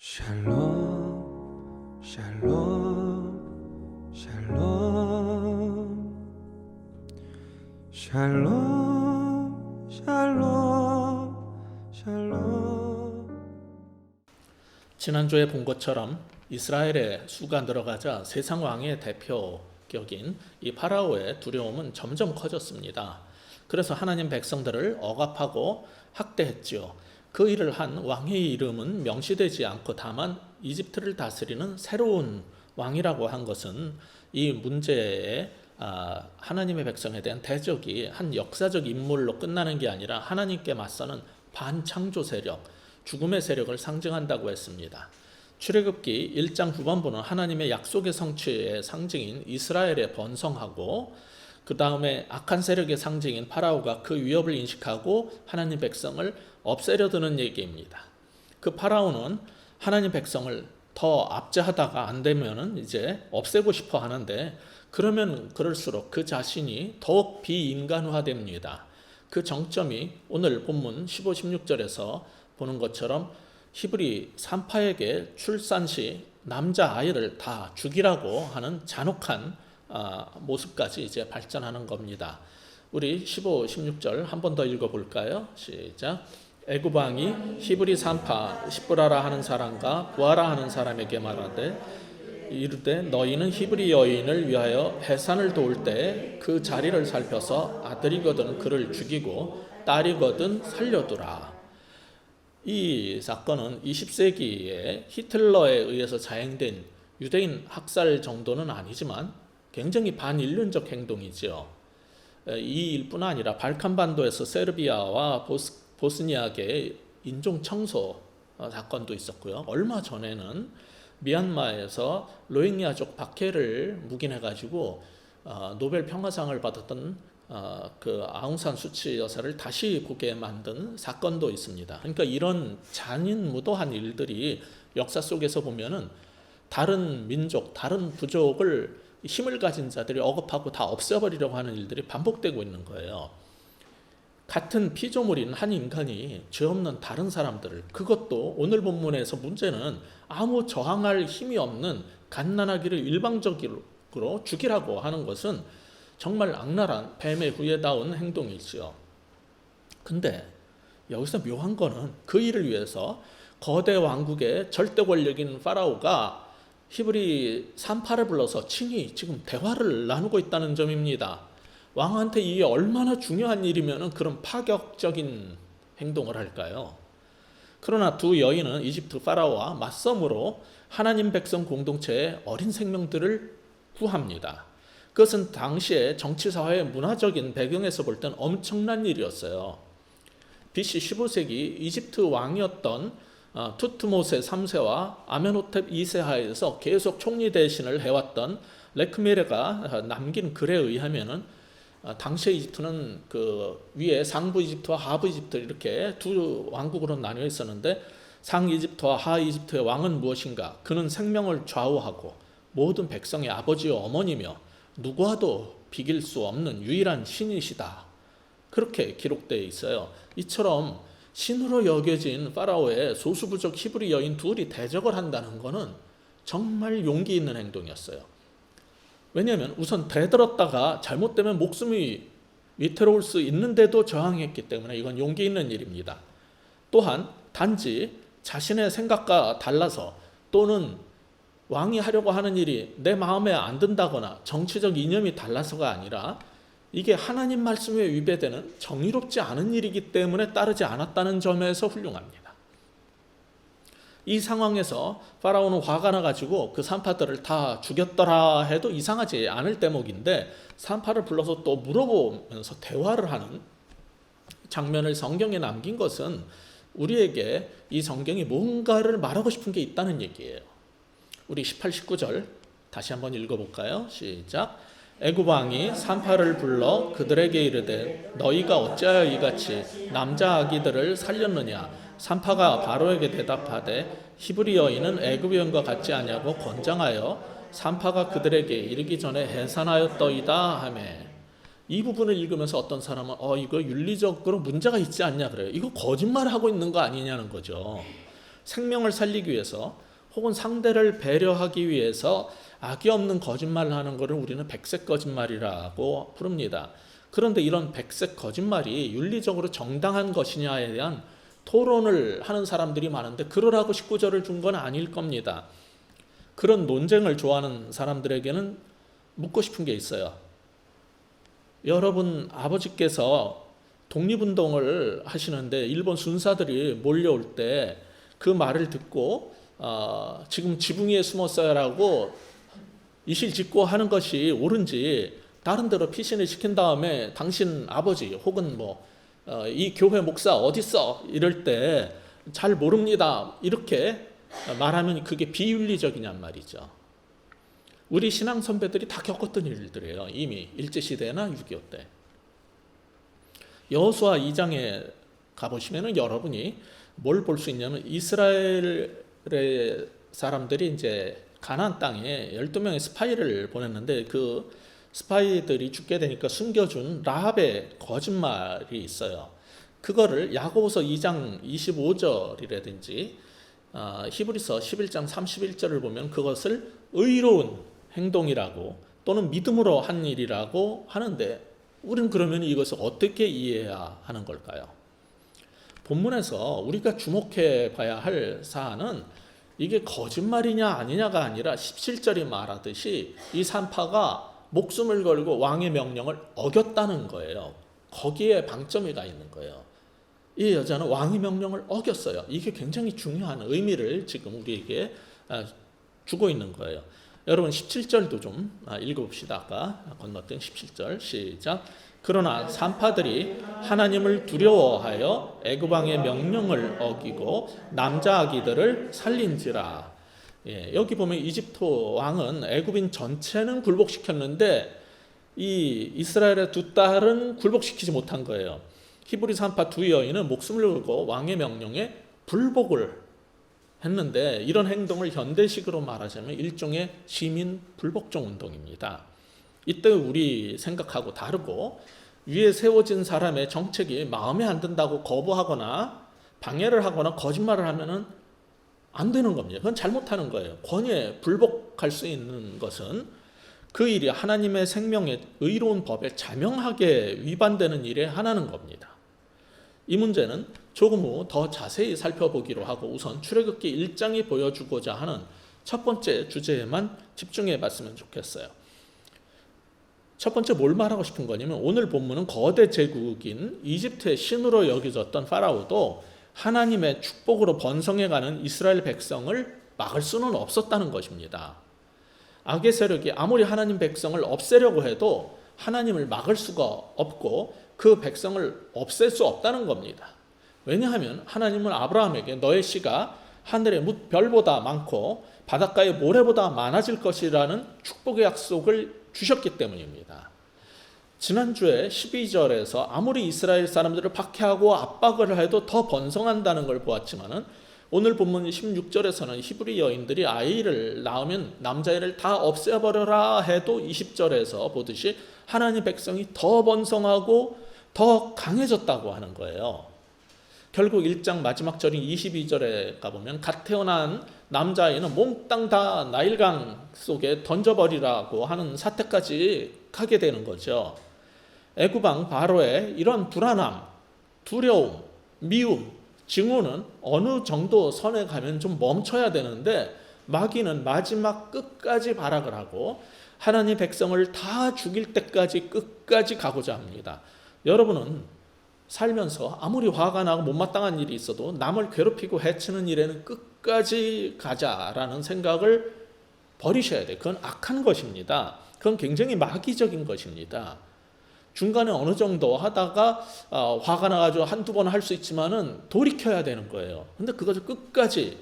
샬롬 샬롬 샬롬 샬롬 샬롬 샬롬. 지난주에 본 것처럼 이스라엘의 수가 늘어가자 세상 왕의 대표격인 이 파라오의 두려움은 점점 커졌습니다. 그래서 하나님 백성들을 억압하고 학대했지요. 그 일을 한 왕의 이름은 명시되지 않고 다만 이집트를 다스리는 새로운 왕이라고 한 것은 이 문제에 하나님의 백성에 대한 대적이 한 역사적 인물로 끝나는 게 아니라 하나님께 맞서는 반창조 세력, 죽음의 세력을 상징한다고 했습니다. 출애굽기 1장 후반부는 하나님의 약속의 성취의 상징인 이스라엘의 번성하고 그 다음에 악한 세력의 상징인 파라오가 그 위협을 인식하고 하나님 백성을 없애려 드는 얘기입니다. 그 파라오는 하나님 백성을 더 압제하다가 안 되면은 이제 없애고 싶어 하는데 그러면 그럴수록 그 자신이 더욱 비인간화됩니다. 그 정점이 오늘 본문 15, 16절에서 보는 것처럼 히브리 산파에게 출산 시 남자 아이를 다 죽이라고 하는 잔혹한 모습까지 이제 발전하는 겁니다. 우리 15, 16절 한 번 더 읽어볼까요? 시작. 애굽 왕이 히브리 산파 시브라라 하는 사람과 부하라 하는 사람에게 말하되 이르되 너희는 히브리 여인을 위하여 해산을 도울 때 그 자리를 살펴서 아들이거든 그를 죽이고 딸이거든 살려두라. 이 사건은 20세기에 히틀러에 의해서 자행된 유대인 학살 정도는 아니지만 굉장히 반인륜적 행동이죠. 이 일뿐 아니라 발칸반도에서 세르비아와 보스니아계 인종 청소 사건도 있었고요. 얼마 전에는 미얀마에서 로힝야족 박해를 묵인해가지고 노벨 평화상을 받았던 그 아웅산 수치 여사를 다시 보게 만든 사건도 있습니다. 그러니까 이런 잔인무도한 일들이 역사 속에서 보면은 다른 민족, 다른 부족을 힘을 가진 자들이 억압하고 다 없애버리려고 하는 일들이 반복되고 있는 거예요. 같은 피조물인 한 인간이 죄 없는 다른 사람들을, 그것도 오늘 본문에서 문제는 아무 저항할 힘이 없는 갓난아기를 일방적으로 죽이라고 하는 것은 정말 악랄한 뱀의 후예다운 행동이지요. 근데 여기서 묘한 거는 그 일을 위해서 거대 왕국의 절대 권력인 파라오가 히브리 산파를 불러서 친히 지금 대화를 나누고 있다는 점입니다. 왕한테 이게 얼마나 중요한 일이면 그런 파격적인 행동을 할까요? 그러나 두 여인은 이집트 파라오와 맞섬으로 하나님 백성 공동체의 어린 생명들을 구합니다. 그것은 당시의 정치사회의 문화적인 배경에서 볼 땐 엄청난 일이었어요. BC 15세기 이집트 왕이었던 투트모세 3세와 아멘호텝 2세 하에서 계속 총리 대신을 해왔던 레크메레가 남긴 글에 의하면은 당시의 이집트는 그 위에 상부 이집트와 하부 이집트 이렇게 두 왕국으로 나뉘어 있었는데 상 이집트와 하 이집트의 왕은 무엇인가? 그는 생명을 좌우하고 모든 백성의 아버지와 어머니며 누구와도 비길 수 없는 유일한 신이시다. 그렇게 기록되어 있어요. 이처럼 신으로 여겨진 파라오의 소수부족 히브리 여인 둘이 대적을 한다는 것은 정말 용기 있는 행동이었어요. 왜냐하면 우선 대들었다가 잘못되면 목숨이 위태로울 수 있는데도 저항했기 때문에 이건 용기 있는 일입니다. 또한 단지 자신의 생각과 달라서 또는 왕이 하려고 하는 일이 내 마음에 안 든다거나 정치적 이념이 달라서가 아니라 이게 하나님 말씀에 위배되는 정의롭지 않은 일이기 때문에 따르지 않았다는 점에서 훌륭합니다. 이 상황에서 파라오는 화가 나가지고 그 산파들을 다 죽였더라 해도 이상하지 않을 대목인데 산파를 불러서 또 물어보면서 대화를 하는 장면을 성경에 남긴 것은 우리에게 이 성경이 뭔가를 말하고 싶은 게 있다는 얘기예요. 우리 18, 19절 다시 한번 읽어볼까요? 시작. 애굽 왕이 산파를 불러 그들에게 이르되 너희가 어찌하여 이같이 남자 아기들을 살렸느냐? 산파가 바로에게 대답하되 히브리 여인은 애굽 여인과 같지 아니하고 건장하여 산파가 그들에게 이르기 전에 해산하였더이다 하며 이 부분을 읽으면서 어떤 사람은 이거 윤리적으로 문제가 있지 않냐 그래요. 이거 거짓말하고 있는 거 아니냐는 거죠. 생명을 살리기 위해서 혹은 상대를 배려하기 위해서 악이 없는 거짓말을 하는 것을 우리는 백색 거짓말이라고 부릅니다. 그런데 이런 백색 거짓말이 윤리적으로 정당한 것이냐에 대한 토론을 하는 사람들이 많은데 그러라고 19절을 준 건 아닐 겁니다. 그런 논쟁을 좋아하는 사람들에게는 묻고 싶은 게 있어요. 여러분 아버지께서 독립운동을 하시는데 일본 순사들이 몰려올 때 그 말을 듣고 지금 지붕 위에 숨었어요라고 이실직고 하는 것이 옳은지 다른 데로 피신을 시킨 다음에 당신 아버지 혹은 이 교회 목사 어딨어 이럴 때 잘 모릅니다 이렇게 말하면 그게 비윤리적이냔 말이죠. 우리 신앙 선배들이 다 겪었던 일들이에요. 이미 일제시대나 6.25 때. 여호수아 2장에 가보시면 여러분이 뭘 볼 수 있냐면 이스라엘의 사람들이 이제 가나안 땅에 12명의 스파이를 보냈는데 그 스파이들이 죽게 되니까 숨겨준 라합의 거짓말이 있어요. 그거를 야고보서 2장 25절이라든지 히브리서 11장 31절을 보면 그것을 의로운 행동이라고 또는 믿음으로 한 일이라고 하는데 우리는 그러면 이것을 어떻게 이해해야 하는 걸까요? 본문에서 우리가 주목해 봐야 할 사안은 이게 거짓말이냐 아니냐가 아니라 17절이 말하듯이 이 산파가 목숨을 걸고 왕의 명령을 어겼다는 거예요. 거기에 방점이 가 있는 거예요. 이 여자는 왕의 명령을 어겼어요. 이게 굉장히 중요한 의미를 지금 우리에게 주고 있는 거예요. 여러분 17절도 좀 읽어봅시다. 아까 건넜던 17절 시작. 그러나 산파들이 하나님을 두려워하여 애굽 왕의 명령을 어기고 남자 아기들을 살린지라. 여기 보면 이집트 왕은 애굽인 전체는 굴복시켰는데 이 이스라엘의 두 딸은 굴복시키지 못한 거예요. 히브리 산파 두 여인은 목숨을 걸고 왕의 명령에 불복을 했는데 이런 행동을 현대식으로 말하자면 일종의 시민 불복종 운동입니다. 이때 우리 생각하고 다르고 위에 세워진 사람의 정책이 마음에 안 든다고 거부하거나 방해를 하거나 거짓말을 하면은 안 되는 겁니다. 그건 잘못하는 거예요. 권위에 불복할 수 있는 것은 그 일이 하나님의 생명의 의로운 법에 자명하게 위반되는 일에 하나는 겁니다. 이 문제는 조금 후 더 자세히 살펴보기로 하고 우선 출애굽기 1장이 보여주고자 하는 첫 번째 주제에만 집중해 봤으면 좋겠어요. 첫 번째 뭘 말하고 싶은 거냐면 오늘 본문은 거대 제국인 이집트의 신으로 여겨졌던 파라오도 하나님의 축복으로 번성해가는 이스라엘 백성을 막을 수는 없었다는 것입니다. 악의 세력이 아무리 하나님 백성을 없애려고 해도 하나님을 막을 수가 없고 그 백성을 없앨 수 없다는 겁니다. 왜냐하면 하나님은 아브라함에게 너의 씨가 하늘의 별보다 많고 바닷가의 모래보다 많아질 것이라는 축복의 약속을 주셨기 때문입니다. 지난주에 12절에서 아무리 이스라엘 사람들을 박해하고 압박을 해도 더 번성한다는 걸 보았지만은 오늘 본문 16절에서는 히브리 여인들이 아이를 낳으면 남자애를 다 없애버려라 해도 20절에서 보듯이 하나님 백성이 더 번성하고 더 강해졌다고 하는 거예요. 결국 1장 마지막 절인 22절에 가보면 갓 태어난 남자아이는 몽땅 다 나일강 속에 던져버리라고 하는 사태까지 가게 되는 거죠. 애굽왕 바로의 이런 불안함, 두려움, 미움, 증오는 어느 정도 선에 가면 좀 멈춰야 되는데 마귀는 마지막 끝까지 발악을 하고 하나님 백성을 다 죽일 때까지 끝까지 가고자 합니다. 여러분은 살면서 아무리 화가 나고 못마땅한 일이 있어도 남을 괴롭히고 해치는 일에는 끝까지 가자라는 생각을 버리셔야 돼요. 그건 악한 것입니다. 그건 굉장히 마귀적인 것입니다. 중간에 어느 정도 하다가 화가 나가지고 한두 번 할 수 있지만은 돌이켜야 되는 거예요. 근데 그것을 끝까지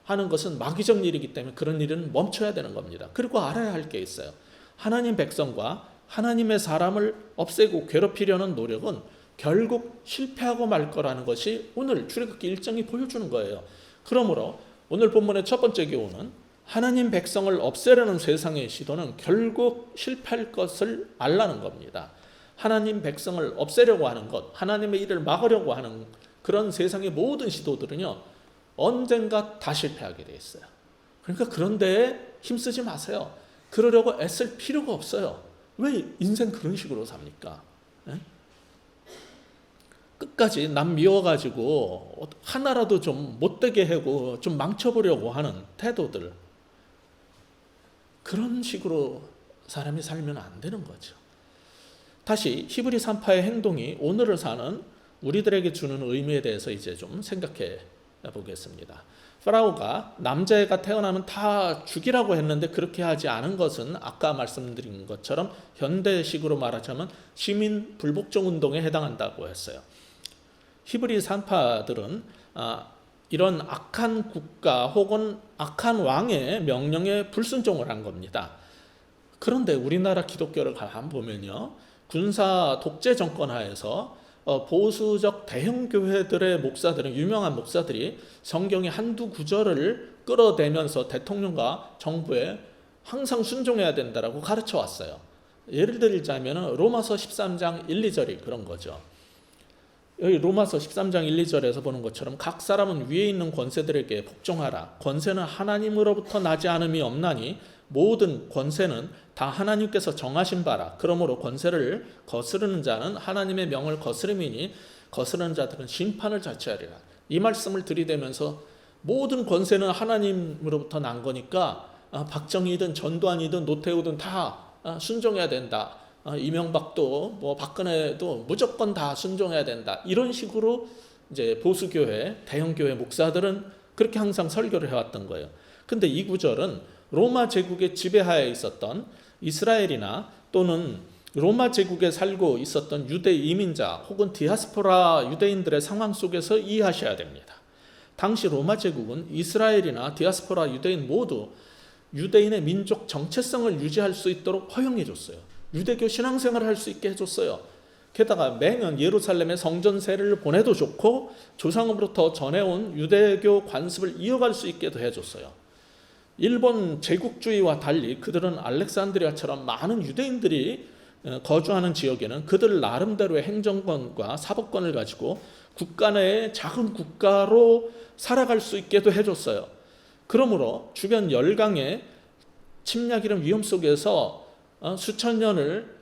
하는 것은 마귀적 일이기 때문에 그런 일은 멈춰야 되는 겁니다. 그리고 알아야 할 게 있어요. 하나님 백성과 하나님의 사람을 없애고 괴롭히려는 노력은 결국 실패하고 말 거라는 것이 오늘 출애굽기 1장이 보여주는 거예요. 그러므로 오늘 본문의 첫 번째 교훈은 하나님 백성을 없애려는 세상의 시도는 결국 실패할 것을 알라는 겁니다. 하나님 백성을 없애려고 하는 것, 하나님의 일을 막으려고 하는 그런 세상의 모든 시도들은요, 언젠가 다 실패하게 돼 있어요. 그러니까 그런 데에 힘쓰지 마세요. 그러려고 애쓸 필요가 없어요. 왜 인생 그런 식으로 삽니까? 예? 끝까지 남 미워가지고 하나라도 좀 못되게 하고 좀 망쳐보려고 하는 태도들, 그런 식으로 사람이 살면 안 되는 거죠. 다시 히브리 3파의 행동이 오늘을 사는 우리들에게 주는 의미에 대해서 이제 좀 생각해 보겠습니다. 파라오가 남자애가 태어나면 다 죽이라고 했는데 그렇게 하지 않은 것은 아까 말씀드린 것처럼 현대식으로 말하자면 시민 불복종 운동에 해당한다고 했어요. 히브리 3파들은 이런 악한 국가 혹은 악한 왕의 명령에 불순종을 한 겁니다. 그런데 우리나라 기독교를 한번 보면요, 군사 독재 정권 하에서 보수적 대형 교회들의 목사들은, 유명한 목사들이 성경의 한두 구절을 끌어대면서 대통령과 정부에 항상 순종해야 된다라고 가르쳐 왔어요. 예를 들자면 로마서 13장 1, 2절이 그런 거죠. 여기 로마서 13장 1, 2절에서 보는 것처럼 각 사람은 위에 있는 권세들에게 복종하라. 권세는 하나님으로부터 나지 않음이 없나니 모든 권세는 다 하나님께서 정하신 바라. 그러므로 권세를 거스르는 자는 하나님의 명을 거스름이니 거스르는 자들은 심판을 자초하리라. 이 말씀을 들이대면서 모든 권세는 하나님으로부터 난 거니까 박정희든 전두환이든 노태우든 다 순종해야 된다. 이명박도 뭐 박근혜도 무조건 다 순종해야 된다. 이런 식으로 이제 보수교회, 대형교회 목사들은 그렇게 항상 설교를 해왔던 거예요. 근데 이 구절은 로마 제국의 지배하에 있었던 이스라엘이나 또는 로마 제국에 살고 있었던 유대 이민자 혹은 디아스포라 유대인들의 상황 속에서 이해하셔야 됩니다. 당시 로마 제국은 이스라엘이나 디아스포라 유대인 모두 유대인의 민족 정체성을 유지할 수 있도록 허용해 줬어요. 유대교 신앙생활을 할 수 있게 해줬어요. 게다가 매년 예루살렘에 성전세를 보내도 좋고 조상으로부터 전해온 유대교 관습을 이어갈 수 있게도 해줬어요. 일본 제국주의와 달리 그들은 알렉산드리아처럼 많은 유대인들이 거주하는 지역에는 그들 나름대로의 행정권과 사법권을 가지고 국가 내의 작은 국가로 살아갈 수 있게도 해줬어요. 그러므로 주변 열강의 침략이란 위험 속에서 수천 년을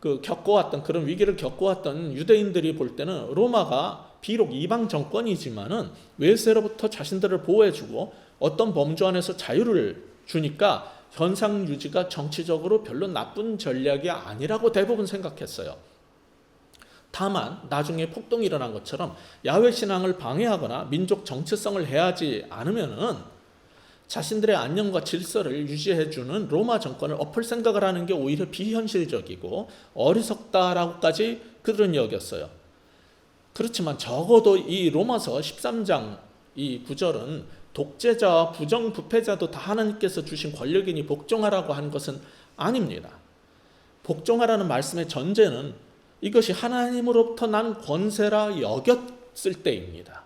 겪어왔던, 그런 위기를 겪어왔던 유대인들이 볼 때는 로마가 비록 이방 정권이지만은 외세로부터 자신들을 보호해주고 어떤 범주 안에서 자유를 주니까 현상 유지가 정치적으로 별로 나쁜 전략이 아니라고 대부분 생각했어요. 다만 나중에 폭동이 일어난 것처럼 야훼 신앙을 방해하거나 민족 정체성을 해하지 않으면은 자신들의 안녕과 질서를 유지해주는 로마 정권을 엎을 생각을 하는 게 오히려 비현실적이고 어리석다라고까지 그들은 여겼어요. 그렇지만 적어도 이 로마서 13장 이 구절은 독재자와 부정부패자도 다 하나님께서 주신 권력이니 복종하라고 한 것은 아닙니다. 복종하라는 말씀의 전제는 이것이 하나님으로부터 난 권세라 여겼을 때입니다.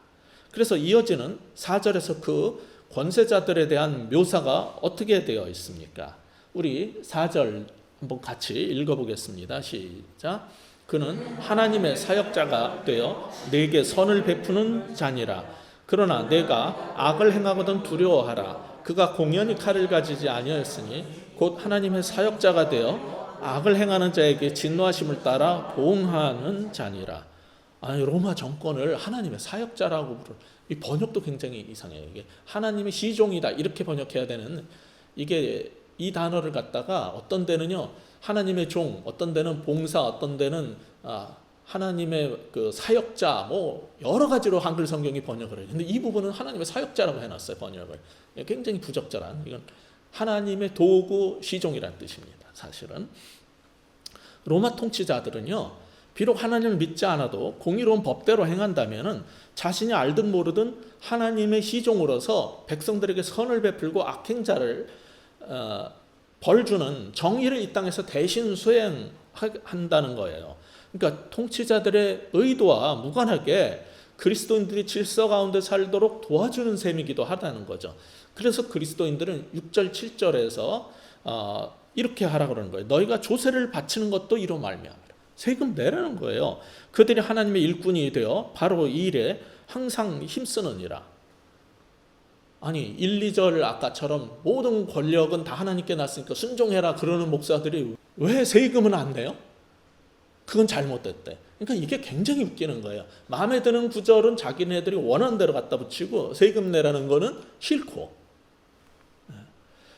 그래서 이어지는 4절에서 그 권세자들에 대한 묘사가 어떻게 되어 있습니까? 우리 4절 한번 같이 읽어보겠습니다. 시작. 그는 하나님의 사역자가 되어 내게 선을 베푸는 자니라. 그러나 내가 악을 행하거든 두려워하라. 그가 공연히 칼을 가지지 아니하였으니 곧 하나님의 사역자가 되어 악을 행하는 자에게 진노하심을 따라 보응하는 자니라. 아니, 로마 정권을 하나님의 사역자라고 부르는, 이 번역도 굉장히 이상해요. 이게 하나님의 시종이다 이렇게 번역해야 되는, 이게 이 단어를 갖다가 어떤 데는요 하나님의 종, 어떤 데는 봉사, 어떤 데는 하나님의 그 사역자, 뭐 여러 가지로 한글 성경이 번역을 해요. 근데 이 부분은 하나님의 사역자라고 해놨어요, 번역을. 굉장히 부적절한, 이건 하나님의 도구 시종이라는 뜻입니다. 사실은 로마 통치자들은요 비록 하나님을 믿지 않아도 공의로운 법대로 행한다면은 자신이 알든 모르든 하나님의 시종으로서 백성들에게 선을 베풀고 악행자를 벌주는 정의를 이 땅에서 대신 수행한다는 거예요. 그러니까 통치자들의 의도와 무관하게 그리스도인들이 질서 가운데 살도록 도와주는 셈이기도 하다는 거죠. 그래서 그리스도인들은 6절 7절에서 이렇게 하라고 그러는 거예요. 너희가 조세를 바치는 것도 이로 말미암아 세금 내라는 거예요. 그들이 하나님의 일꾼이 되어 바로 이 일에 항상 힘쓰느니라. 아니 1, 2절 아까처럼 모든 권력은 다 하나님께 났으니까 순종해라 그러는 목사들이 왜 세금은 안 내요? 그건 잘못됐대. 그러니까 이게 굉장히 웃기는 거예요. 마음에 드는 구절은 자기네들이 원하는 대로 갖다 붙이고 세금 내라는 거는 싫고,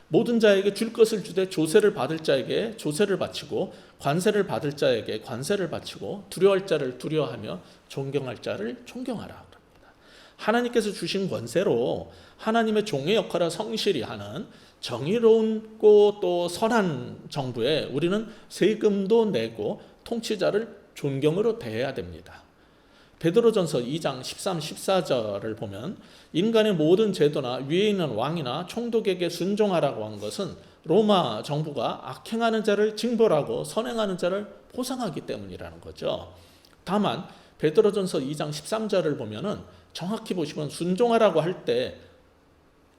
모든 자에게 줄 것을 주되 조세를 받을 자에게 조세를 바치고 관세를 받을 자에게 관세를 바치고 두려워할 자를 두려워하며 존경할 자를 존경하라 그럽니다. 하나님께서 주신 권세로 하나님의 종의 역할을 성실히 하는 정의롭고 또 선한 정부에 우리는 세금도 내고 통치자를 존경으로 대해야 됩니다. 베드로전서 2장 13, 14절을 보면 인간의 모든 제도나 위에 있는 왕이나 총독에게 순종하라고 한 것은 로마 정부가 악행하는 자를 징벌하고 선행하는 자를 보상하기 때문이라는 거죠. 다만 베드로전서 2장 13절을 보면은 정확히 보시면 순종하라고 할 때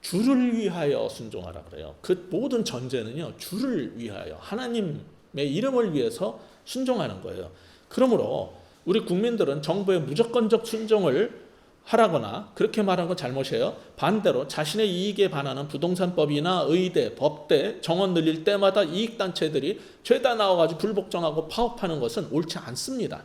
주를 위하여 순종하라 그래요. 그 모든 전제는요, 주를 위하여 하나님의 이름을 위해서 순종하는 거예요. 그러므로 우리 국민들은 정부에 무조건적 순종을 하라거나 그렇게 말하는 건 잘못이에요. 반대로 자신의 이익에 반하는 부동산법이나 의대, 법대, 정원 늘릴 때마다 이익단체들이 죄다 나와가지고 불복종하고 파업하는 것은 옳지 않습니다.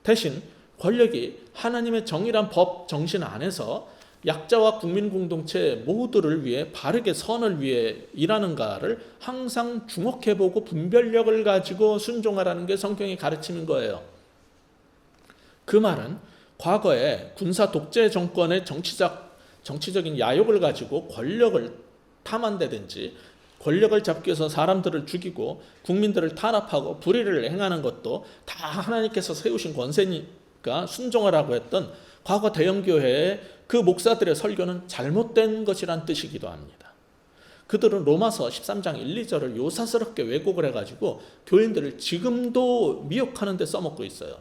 대신 권력이 하나님의 정의란 법 정신 안에서 약자와 국민 공동체 모두를 위해 바르게 선을 위해 일하는가를 항상 주목해보고 분별력을 가지고 순종하라는 게 성경의 가르침인 거예요. 그 말은 과거에 군사 독재 정권의 정치적인 야욕을 가지고 권력을 탐한다든지 권력을 잡기 위해서 사람들을 죽이고 국민들을 탄압하고 불의를 행하는 것도 다 하나님께서 세우신 권세니까 순종하라고 했던 과거 대형교회의 그 목사들의 설교는 잘못된 것이란 뜻이기도 합니다. 그들은 로마서 13장 1, 2절을 요사스럽게 왜곡을 해가지고 교인들을 지금도 미혹하는 데 써먹고 있어요.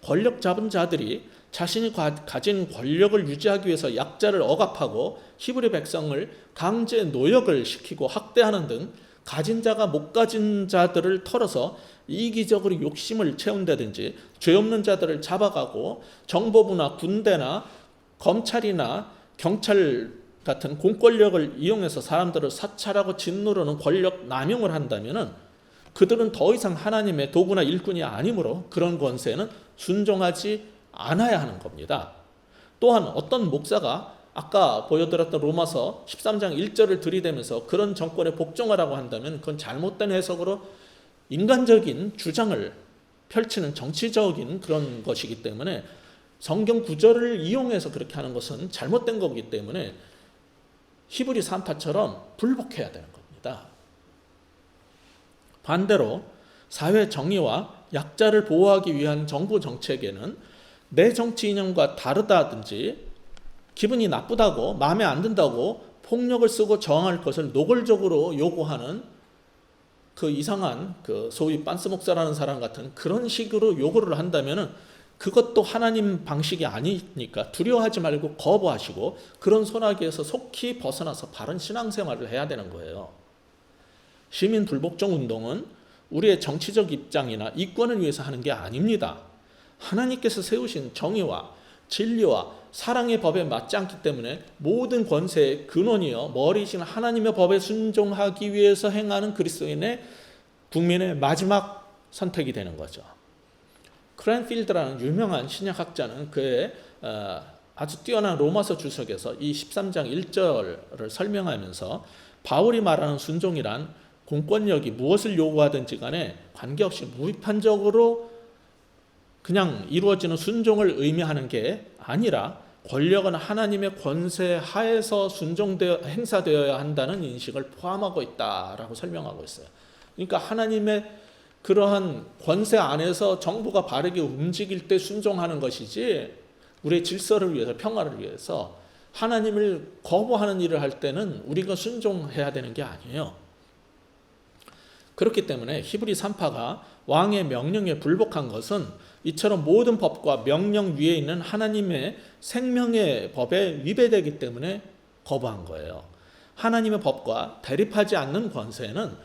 권력 잡은 자들이 자신이 가진 권력을 유지하기 위해서 약자를 억압하고 히브리 백성을 강제 노역을 시키고 학대하는 등 가진 자가 못 가진 자들을 털어서 이기적으로 욕심을 채운다든지 죄 없는 자들을 잡아가고 정보부나 군대나 검찰이나 경찰 같은 공권력을 이용해서 사람들을 사찰하고 짓누르는 권력 남용을 한다면 그들은 더 이상 하나님의 도구나 일꾼이 아니므로 그런 권세는 순종하지 않아야 하는 겁니다. 또한 어떤 목사가 아까 보여드렸던 로마서 13장 1절을 들이대면서 그런 정권에 복종하라고 한다면 그건 잘못된 해석으로 인간적인 주장을 펼치는 정치적인 그런 것이기 때문에 성경 구절을 이용해서 그렇게 하는 것은 잘못된 거기 때문에 히브리 산파처럼 불복해야 되는 겁니다. 반대로 사회 정의와 약자를 보호하기 위한 정부 정책에는 내 정치 이념과 다르다든지 기분이 나쁘다고 마음에 안 든다고 폭력을 쓰고 저항할 것을 노골적으로 요구하는 그 이상한 그 소위 빤스 목사라는 사람 같은 그런 식으로 요구를 한다면은 그것도 하나님 방식이 아니니까 두려워하지 말고 거부하시고 그런 손아귀에서 속히 벗어나서 바른 신앙생활을 해야 되는 거예요. 시민 불복종 운동은 우리의 정치적 입장이나 이권을 위해서 하는 게 아닙니다. 하나님께서 세우신 정의와 진리와 사랑의 법에 맞지 않기 때문에 모든 권세의 근원이요 머리이신 하나님의 법에 순종하기 위해서 행하는 그리스도인의 국민의 마지막 선택이 되는 거죠. 크랜필드라는 유명한 신약학자는 그의 아주 뛰어난 로마서 주석에서 이 13장 1절을 설명하면서 바울이 말하는 순종이란 공권력이 무엇을 요구하든지 간에 관계없이 무비판적으로 그냥 이루어지는 순종을 의미하는 게 아니라 권력은 하나님의 권세 하에서 행사되어야 한다는 인식을 포함하고 있다라고 설명하고 있어요. 그러니까 하나님의 그러한 권세 안에서 정부가 바르게 움직일 때 순종하는 것이지 우리의 질서를 위해서 평화를 위해서 하나님을 거부하는 일을 할 때는 우리가 순종해야 되는 게 아니에요. 그렇기 때문에 히브리 산파가 왕의 명령에 불복한 것은 이처럼 모든 법과 명령 위에 있는 하나님의 생명의 법에 위배되기 때문에 거부한 거예요. 하나님의 법과 대립하지 않는 권세는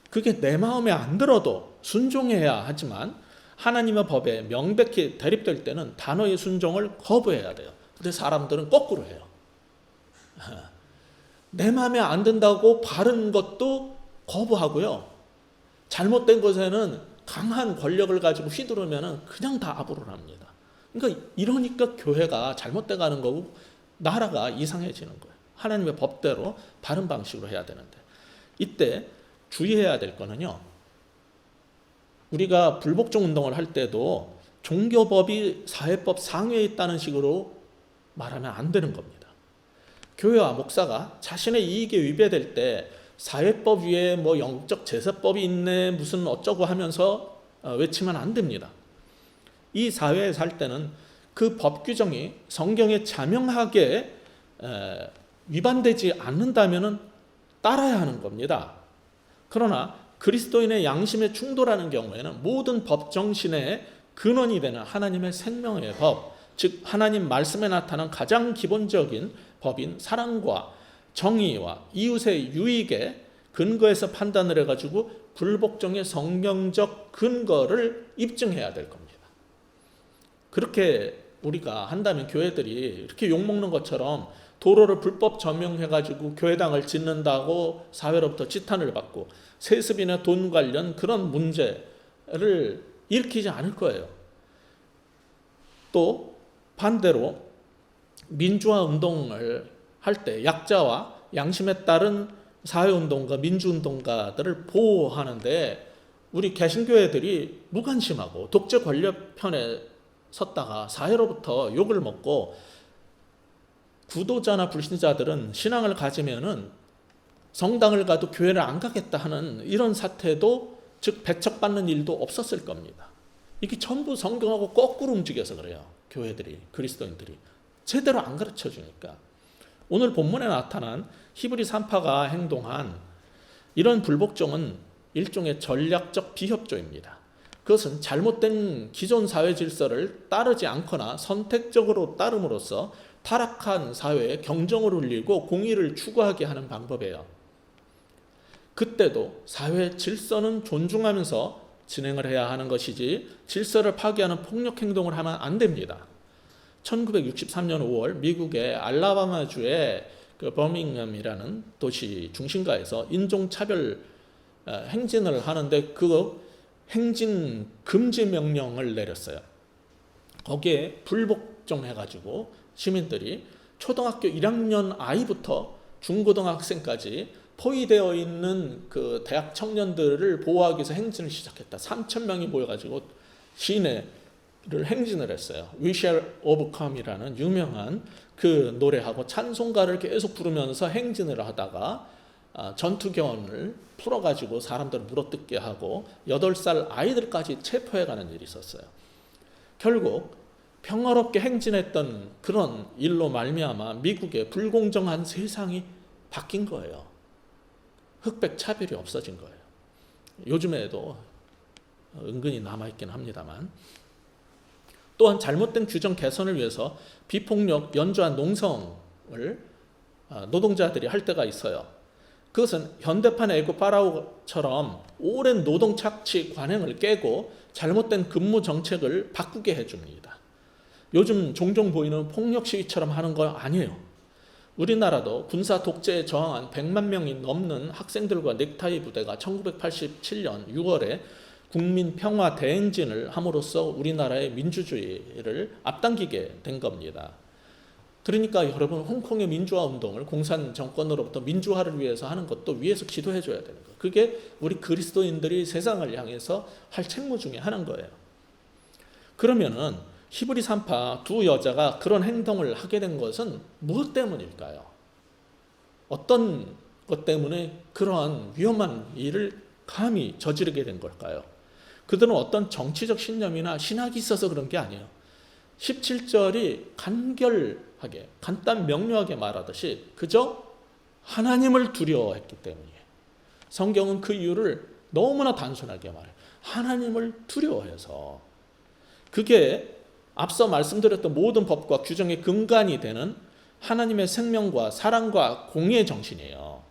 그게 내 마음에 안 들어도 순종해야 하지만 하나님의 법에 명백히 대립될 때는 단호히 순종을 거부해야 돼요. 근데 사람들은 거꾸로 해요. 내 마음에 안 든다고 바른 것도 거부하고요. 잘못된 것에는 강한 권력을 가지고 휘두르면 그냥 다 아부를 합니다. 그러니까 이러니까 교회가 잘못돼 가는 거고 나라가 이상해지는 거예요. 하나님의 법대로 바른 방식으로 해야 되는데, 이때 주의해야 될 거는요, 우리가 불복종 운동을 할 때도 종교법이 사회법 상위에 있다는 식으로 말하면 안 되는 겁니다. 교회와 목사가 자신의 이익에 위배될 때 사회법 위에 뭐 영적 제사법이 있네 무슨 어쩌고 하면서 외치면 안 됩니다. 이 사회에 살 때는 그 법 규정이 성경에 자명하게 위반되지 않는다면 따라야 하는 겁니다. 그러나 그리스도인의 양심에 충돌하는 경우에는 모든 법 정신의 근원이 되는 하나님의 생명의 법, 즉 하나님 말씀에 나타난 가장 기본적인 법인 사랑과 정의와 이웃의 유익에 근거해서 판단을 해가지고 불복종의 성경적 근거를 입증해야 될 겁니다. 그렇게 우리가 한다면 교회들이 이렇게 욕먹는 것처럼 도로를 불법 점용해가지고 교회당을 짓는다고 사회로부터 지탄을 받고 세습이나 돈 관련 그런 문제를 일으키지 않을 거예요. 또 반대로 민주화 운동을 할 때 약자와 양심에 따른 사회운동가 민주운동가들을 보호하는데 우리 개신교회들이 무관심하고 독재 권력 편에 섰다가 사회로부터 욕을 먹고 구도자나 불신자들은 신앙을 가지면은 성당을 가도 교회를 안 가겠다 하는 이런 사태도, 즉 배척받는 일도 없었을 겁니다. 이게 전부 성경하고 거꾸로 움직여서 그래요. 교회들이, 그리스도인들이 제대로 안 가르쳐 주니까. 오늘 본문에 나타난 히브리 산파가 행동한 이런 불복종은 일종의 전략적 비협조입니다. 그것은 잘못된 기존 사회 질서를 따르지 않거나 선택적으로 따름으로써 타락한 사회에 경종을 울리고 공의를 추구하게 하는 방법이에요. 그때도 사회 질서는 존중하면서 진행을 해야 하는 것이지 질서를 파괴하는 폭력 행동을 하면 안 됩니다. 1963년 5월 미국의 알라바마주의 그 버밍엄이라는 도시 중심가에서 인종차별 행진을 하는데 그 행진 금지 명령을 내렸어요. 거기에 불복종해가지고 시민들이 초등학교 1학년 아이부터 중고등학생까지 포위되어 있는 그 대학 청년들을 보호하기 위해서 행진을 시작했다. 3,000명이 모여가지고 시내를 행진을 했어요. We Shall Overcome이라는 유명한 그 노래하고 찬송가를 계속 부르면서 행진을 하다가 전투견을 풀어가지고 사람들을 물어뜯게 하고 8살 아이들까지 체포해가는 일이 있었어요. 결국 평화롭게 행진했던 그런 일로 말미암아 미국의 불공정한 세상이 바뀐 거예요. 흑백 차별이 없어진 거예요. 요즘에도 은근히 남아있긴 합니다만, 또한 잘못된 규정 개선을 위해서 비폭력 연주한 농성을 노동자들이 할 때가 있어요. 그것은 현대판 애국 파라오처럼 오랜 노동 착취 관행을 깨고 잘못된 근무 정책을 바꾸게 해줍니다. 요즘 종종 보이는 폭력 시위처럼 하는 거 아니에요. 우리나라도 군사 독재에 저항한 100만 명이 넘는 학생들과 넥타이 부대가 1987년 6월에 국민 평화 대행진을 함으로써 우리나라의 민주주의를 앞당기게 된 겁니다. 그러니까 여러분, 홍콩의 민주화 운동을 공산 정권으로부터 민주화를 위해서 하는 것도 위에서 기도해 줘야 되는 거예요. 그게 우리 그리스도인들이 세상을 향해서 할 책무 중에 하나인 거예요. 그러면은 히브리 산파 두 여자가 그런 행동을 하게 된 것은 무엇 때문일까요? 어떤 것 때문에 그러한 위험한 일을 감히 저지르게 된 걸까요? 그들은 어떤 정치적 신념이나 신학이 있어서 그런 게 아니에요. 17절이 간결하게, 간단 명료하게 말하듯이 그저 하나님을 두려워했기 때문이에요. 성경은 그 이유를 너무나 단순하게 말해요. 하나님을 두려워해서. 그게 앞서 말씀드렸던 모든 법과 규정의 근간이 되는 하나님의 생명과 사랑과 공의의 정신이에요.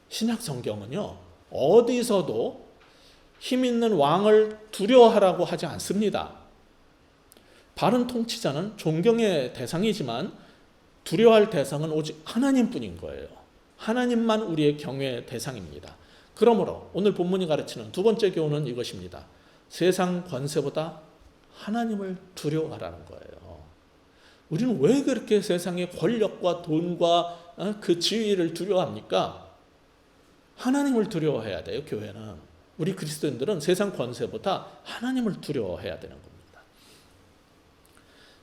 신약 성경은요, 어디서도 힘 있는 왕을 두려워하라고 하지 않습니다. 바른 통치자는 존경의 대상이지만 두려워할 대상은 오직 하나님뿐인 거예요. 하나님만 우리의 경외의 대상입니다. 그러므로 오늘 본문이 가르치는 두 번째 교훈은 이것입니다. 세상 권세보다 하나님을 두려워하라는 거예요. 우리는 왜 그렇게 세상의 권력과 돈과 그 지위를 두려워합니까? 하나님을 두려워해야 돼요. 교회는. 우리 그리스도인들은 세상 권세보다 하나님을 두려워해야 되는 겁니다.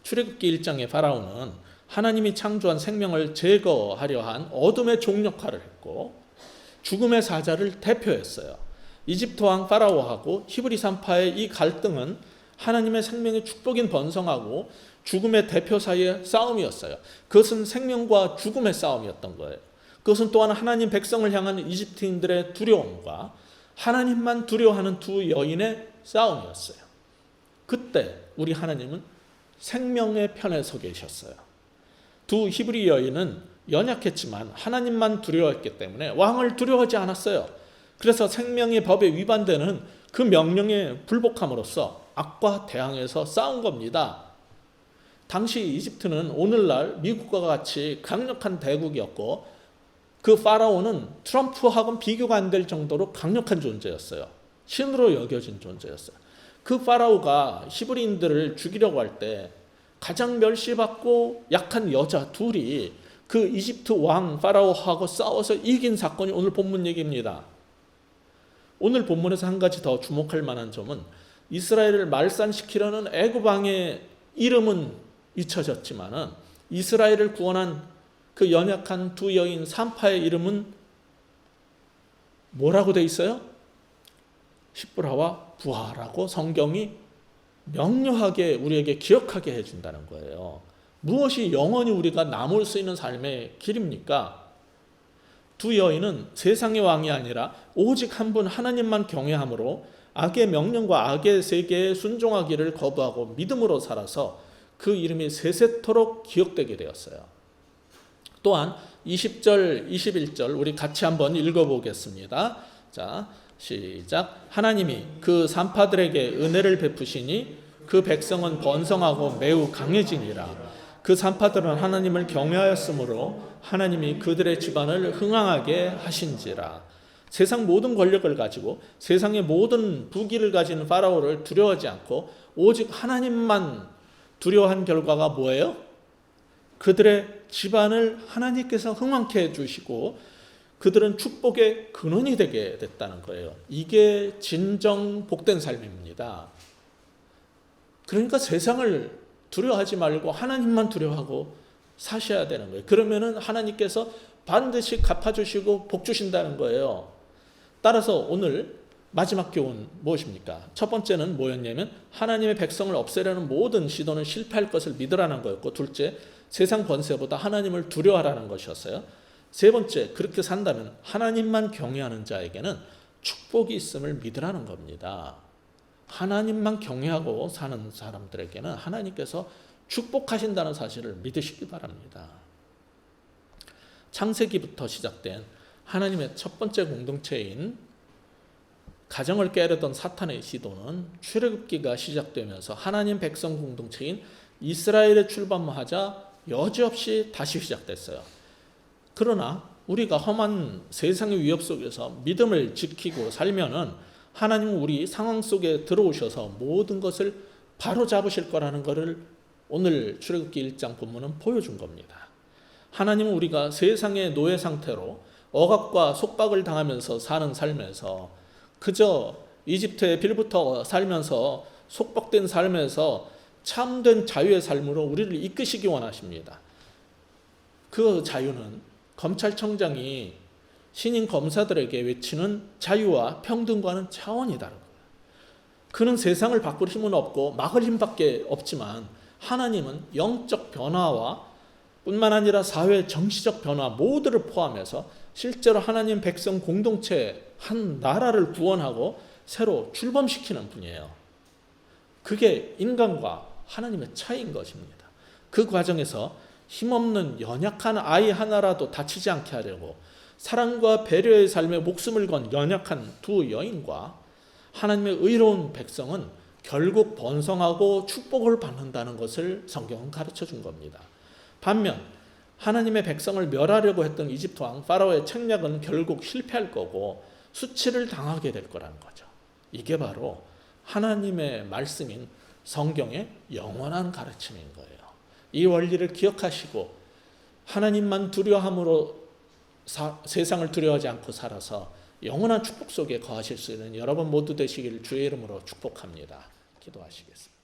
출애굽기 1장의 파라오는 하나님이 창조한 생명을 제거하려 한 어둠의 종 역할을 했고 죽음의 사자를 대표했어요. 이집트 왕 파라오하고 히브리 산파의 이 갈등은 하나님의 생명의 축복인 번성하고 죽음의 대표 사이의 싸움이었어요. 그것은 생명과 죽음의 싸움이었던 거예요. 그것은 또한 하나님 백성을 향한 이집트인들의 두려움과 하나님만 두려워하는 두 여인의 싸움이었어요. 그때 우리 하나님은 생명의 편에 서 계셨어요. 두 히브리 여인은 연약했지만 하나님만 두려워했기 때문에 왕을 두려워하지 않았어요. 그래서 생명의 법에 위반되는 그 명령에 불복함으로써 악과 대항해서 싸운 겁니다. 당시 이집트는 오늘날 미국과 같이 강력한 대국이었고 그 파라오는 트럼프하고는 비교가 안 될 정도로 강력한 존재였어요. 신으로 여겨진 존재였어요. 그 파라오가 히브리인들을 죽이려고 할 때 가장 멸시받고 약한 여자 둘이 그 이집트 왕 파라오하고 싸워서 이긴 사건이 오늘 본문 얘기입니다. 오늘 본문에서 한 가지 더 주목할 만한 점은 이스라엘을 말살시키려는 애굽 왕의 이름은 잊혀졌지만은 이스라엘을 구원한 그 연약한 두 여인 산파의 이름은 뭐라고 돼 있어요? 시브라와 부하라고 성경이 명료하게 우리에게 기억하게 해준다는 거예요. 무엇이 영원히 우리가 남을 수 있는 삶의 길입니까? 두 여인은 세상의 왕이 아니라 오직 한 분 하나님만 경외함으로 악의 명령과 악의 세계에 순종하기를 거부하고 믿음으로 살아서 그 이름이 세세토록 기억되게 되었어요. 또한 20절, 21절 우리 같이 한번 읽어보겠습니다. 자, 시작. 하나님이 그 산파들에게 은혜를 베푸시니 그 백성은 번성하고 매우 강해지니라. 그 산파들은 하나님을 경외하였으므로 하나님이 그들의 집안을 흥왕하게 하신지라. 세상 모든 권력을 가지고 세상의 모든 부귀를 가진 파라오를 두려워하지 않고 오직 하나님만 두려워한 결과가 뭐예요? 그들의 집안을 하나님께서 흥왕케 해주시고 그들은 축복의 근원이 되게 됐다는 거예요. 이게 진정 복된 삶입니다. 그러니까 세상을 두려워하지 말고 하나님만 두려워하고 사셔야 되는 거예요. 그러면은 하나님께서 반드시 갚아주시고 복 주신다는 거예요. 따라서 오늘 마지막 교훈 무엇입니까? 첫 번째는 뭐였냐면 하나님의 백성을 없애려는 모든 시도는 실패할 것을 믿으라는 거였고, 둘째 세상 권세보다 하나님을 두려워하라는 것이었어요. 세 번째, 그렇게 산다면 하나님만 경외하는 자에게는 축복이 있음을 믿으라는 겁니다. 하나님만 경외하고 사는 사람들에게는 하나님께서 축복하신다는 사실을 믿으시기 바랍니다. 창세기부터 시작된 하나님의 첫 번째 공동체인 가정을 깨려던 사탄의 시도는 출애굽기가 시작되면서 하나님 백성 공동체인 이스라엘에 출범하자 여지없이 다시 시작됐어요. 그러나 우리가 험한 세상의 위협 속에서 믿음을 지키고 살면은 하나님은 우리 상황 속에 들어오셔서 모든 것을 바로 잡으실 거라는 것을 오늘 출애굽기 1장 본문은 보여준 겁니다. 하나님은 우리가 세상의 노예 상태로 억압과 속박을 당하면서 사는 삶에서 그저 이집트에 빌부터 살면서 속박된 삶에서 참된 자유의 삶으로 우리를 이끄시기 원하십니다. 그 자유는 검찰청장이 신임 검사들에게 외치는 자유와 평등과는 차원이 다른 거예요. 그는 세상을 바꿀 힘은 없고 막을 힘밖에 없지만 하나님은 영적 변화와 뿐만 아니라 사회 정치적 변화 모두를 포함해서 실제로 하나님 백성 공동체 한 나라를 구원하고 새로 출범시키는 분이에요. 그게 인간과 하나님의 차이인 것입니다. 그 과정에서 힘없는 연약한 아이 하나라도 다치지 않게 하려고 사랑과 배려의 삶에 목숨을 건 연약한 두 여인과 하나님의 의로운 백성은 결국 번성하고 축복을 받는다는 것을 성경은 가르쳐 준 겁니다. 반면 하나님의 백성을 멸하려고 했던 이집트 왕 파라오의 책략은 결국 실패할 거고 수치를 당하게 될 거라는 거죠. 이게 바로 하나님의 말씀인 성경의 영원한 가르침인 거예요. 이 원리를 기억하시고 하나님만 두려워함으로 세상을 두려워하지 않고 살아서 영원한 축복 속에 거하실 수 있는 여러분 모두 되시기를 주의 이름으로 축복합니다. 기도하시겠습니다.